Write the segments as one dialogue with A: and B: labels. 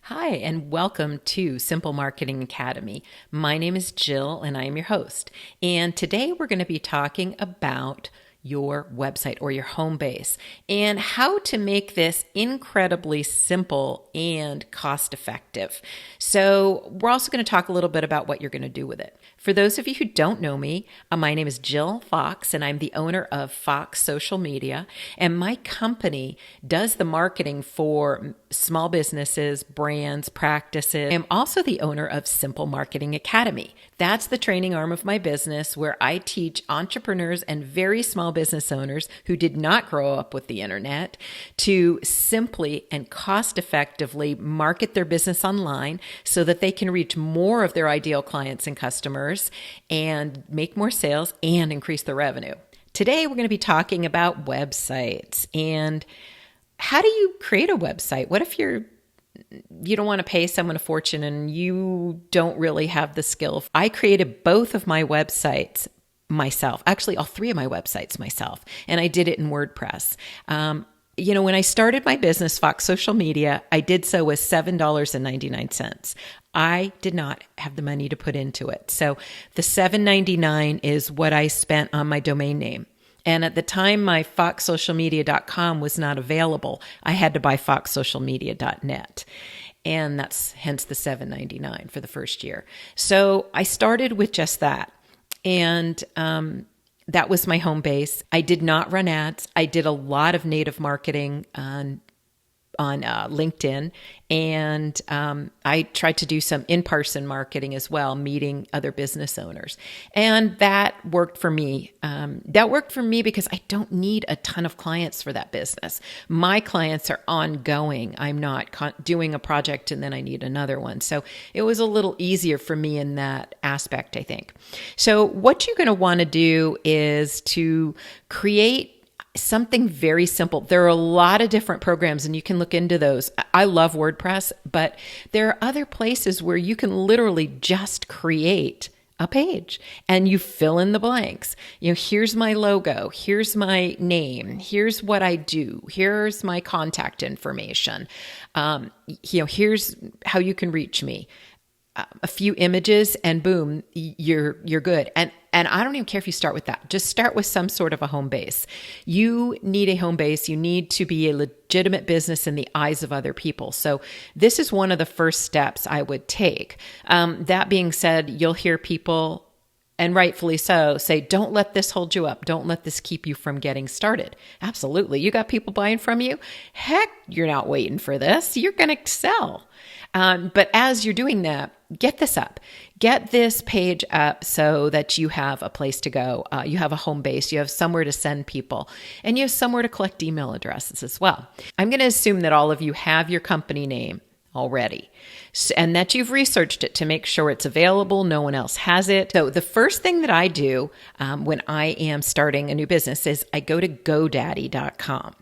A: Hi, and welcome to Simple Marketing Academy. My name is Jill, and I am your host. And today we're going to be talking about your website or your home base and how to make this incredibly simple and cost effective. So, we're also going to talk a little bit about what you're going to do with it. For those of you who don't know me, my name is Jill Fox, and I'm the owner of Fox Social Media. And my company does the marketing for small businesses, brands, practices. I'm also the owner of Simple Marketing Academy. That's the training arm of my business where I teach entrepreneurs and very small business owners who did not grow up with the internet to simply and cost effectively market their business online so that they can reach more of their ideal clients and customers and make more sales and increase their revenue. Today, we're going to be talking about websites and how do you create a website? What if you don't want to pay someone a fortune and you don't really have the skill? I created both of my websites myself, actually all three of my websites myself, and I did it in WordPress. When I started my business, Fox Social Media, I did so with $7.99. I did not have the money to put into it. So the $7.99 is what I spent on my domain name. And at the time, my foxsocialmedia.com was not available. I had to buy foxsocialmedia.net. And that's hence the $7.99 for the first year. So I started with just that. And that was my home base. I did not run ads. I did a lot of native marketing on LinkedIn, and I tried to do some in-person marketing as well, meeting other business owners, and that worked for me. That worked for me because I don't need a ton of clients for that business. My clients are ongoing. I'm not doing a project and then I need another one. So it was a little easier for me in that aspect, I think. So what you're going to want to do is to create something very simple. There are a lot of different programs and you can look into those. I love WordPress, but there are other places where you can literally just create a page and you fill in the blanks. Here's my logo, here's my name, here's what I do, here's my contact information. Here's how you can reach me. A few images and boom, you're good. And I don't even care if you start with that. Just start with some sort of a home base. You need a home base. You need to be a legitimate business in the eyes of other people. So this is one of the first steps I would take. That being said, you'll hear people, and rightfully so, say, don't let this hold you up. Don't let this keep you from getting started. Absolutely. You got people buying from you? Heck, you're not waiting for this. You're going to excel. But as you're doing that, get this up. Get this page up so that you have a place to go. You have a home base. You have somewhere to send people. And you have somewhere to collect email addresses as well. I'm going to assume that all of you have your company name already and that you've researched it to make sure it's available. No one else has it. So the first thing that I do when I am starting a new business is I go to GoDaddy.com,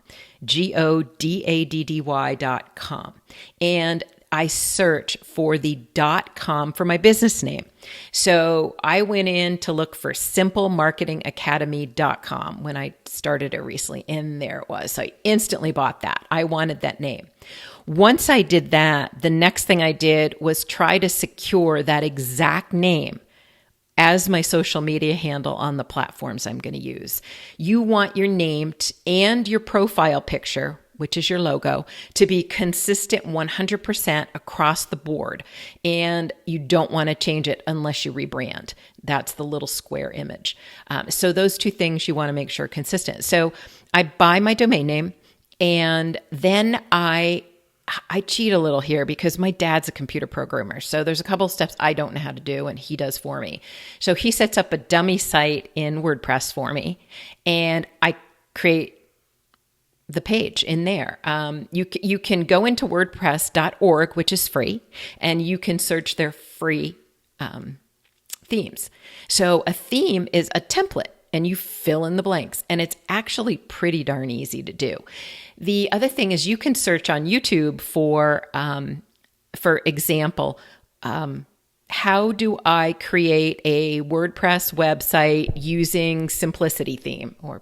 A: GoDaddy.com. And I search for the .com for my business name. So I went in to look for simplemarketingacademy.com when I started it recently, and there it was. So I instantly bought that. I wanted that name. Once I did that, the next thing I did was try to secure that exact name as my social media handle on the platforms I'm going to use. You want your name and your profile picture, which is your logo, to be consistent 100% across the board. And you don't want to change it unless you rebrand. That's the little square image. So those two things you want to make sure are consistent. So I buy my domain name, and then I cheat a little here because my dad's a computer programmer. So there's a couple of steps I don't know how to do, and he does for me. So he sets up a dummy site in WordPress for me, and I create the page in there. You can go into wordpress.org, which is free, and you can search their free themes. So a theme is a template, and you fill in the blanks, and it's actually pretty darn easy to do. The other thing is you can search on YouTube for example, how do I create a WordPress website using simplicity theme or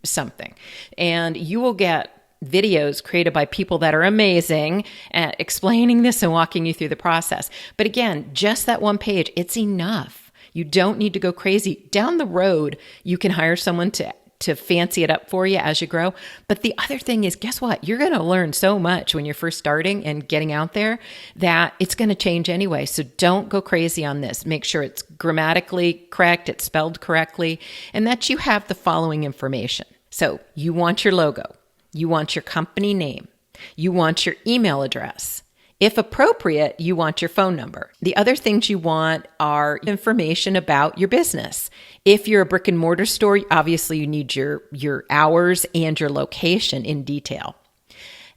A: something? And you will get videos created by people that are amazing at explaining this and walking you through the process. But again, just that one page, it's enough. You don't need to go crazy. Down the road, you can hire someone to fancy it up for you as you grow. But the other thing is, guess what? You're going to learn so much when you're first starting and getting out there that it's going to change anyway. So don't go crazy on this. Make sure it's grammatically correct, it's spelled correctly, and that you have the following information. So you want your logo. You want your company name. You want your email address. If appropriate, you want your phone number. The other things you want are information about your business. If you're a brick and mortar store, obviously you need your hours and your location in detail.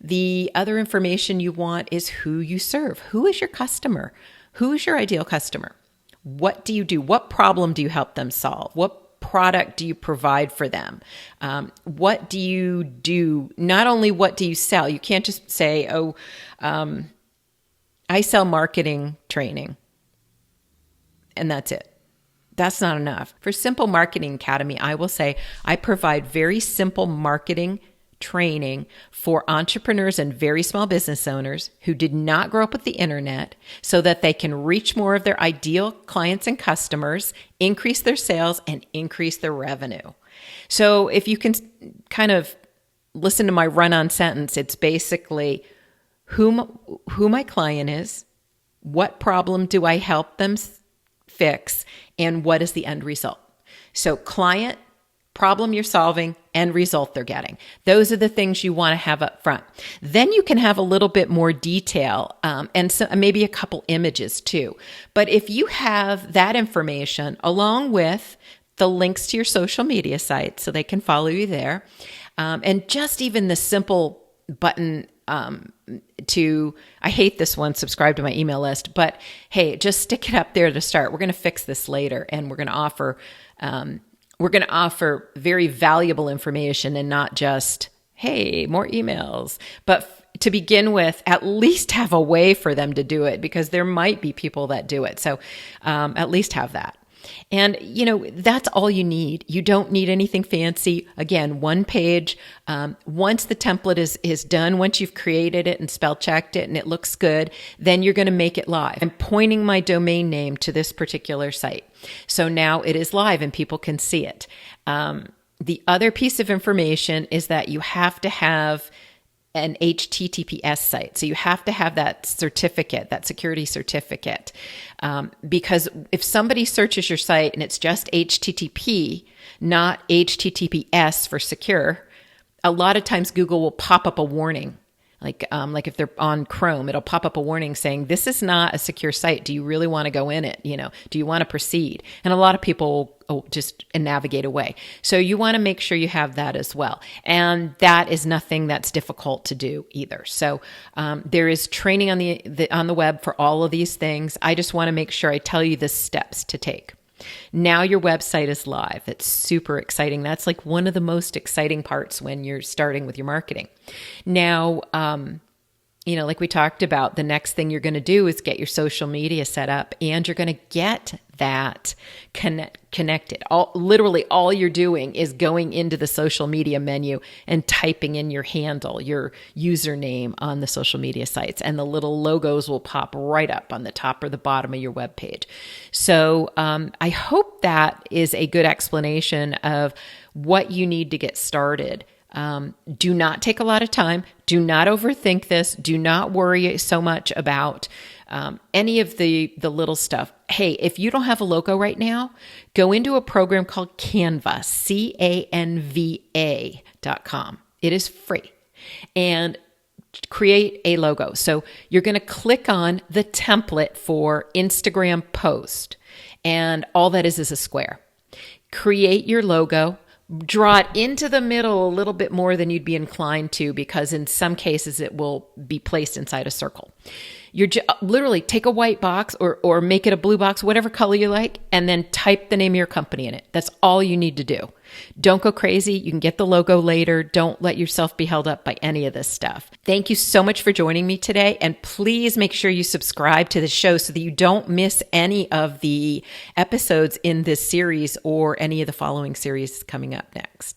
A: The other information you want is who you serve. Who is your customer? Who is your ideal customer? What do you do? What problem do you help them solve? What product do you provide for them? What do you do? Not only what do you sell? You can't just say, I sell marketing training, and that's it. That's not enough. For Simple Marketing Academy, I will say I provide very simple marketing training for entrepreneurs and very small business owners who did not grow up with the internet so that they can reach more of their ideal clients and customers, increase their sales, and increase their revenue. So if you can kind of listen to my run-on sentence, it's basically who my client is, what problem do I help them fix, and what is the end result. So client, problem you're solving, end result they're getting. Those are the things you want to have up front. Then you can have a little bit more detail and so maybe a couple images too. But if you have that information along with the links to your social media sites so they can follow you there, and just even the simple button I hate this one, subscribe to my email list, but hey, just stick it up there to start. We're going to fix this later, and we're going to offer very valuable information and not just, hey, more emails. But to begin with, at least have a way for them to do it, because there might be people that do it. So at least have that. And, that's all you need. You don't need anything fancy. Again, one page. Once the template is done, once you've created it and spell checked it and it looks good, then you're going to make it live. I'm pointing my domain name to this particular site. So now it is live and people can see it. The other piece of information is that you have to have an HTTPS site. So you have to have that certificate, that security certificate. Because if somebody searches your site and it's just HTTP, not HTTPS for secure, a lot of times Google will pop up a warning. Like if they're on Chrome, it'll pop up a warning saying, this is not a secure site. Do you really want to go in it? Do you want to proceed? And a lot of people will just navigate away. So you want to make sure you have that as well. And that is nothing that's difficult to do either. So there is training on the web for all of these things. I just want to make sure I tell you the steps to take. Now your website is live. It's super exciting. That's like one of the most exciting parts when you're starting with your marketing. Now, like we talked about, the next thing you're going to do is get your social media set up, and you're going to get that connected. Literally all you're doing is going into the social media menu and typing in your handle, your username on the social media sites, and the little logos will pop right up on the top or the bottom of your web page. So I hope that is a good explanation of what you need to get started. Do not take a lot of time. Do not overthink this. Do not worry so much about any of the little stuff. Hey, if you don't have a logo right now, go into a program called Canva, Canva.com. It is free. And create a logo. So you're going to click on the template for Instagram post, and all that is a square. Create your logo. Draw it into the middle a little bit more than you'd be inclined to, because in some cases it will be placed inside a circle. You're literally take a white box or make it a blue box, whatever color you like, and then type the name of your company in it. That's all you need to do. Don't go crazy. You can get the logo later. Don't let yourself be held up by any of this stuff. Thank you so much for joining me today. And please make sure you subscribe to the show so that you don't miss any of the episodes in this series or any of the following series coming up next.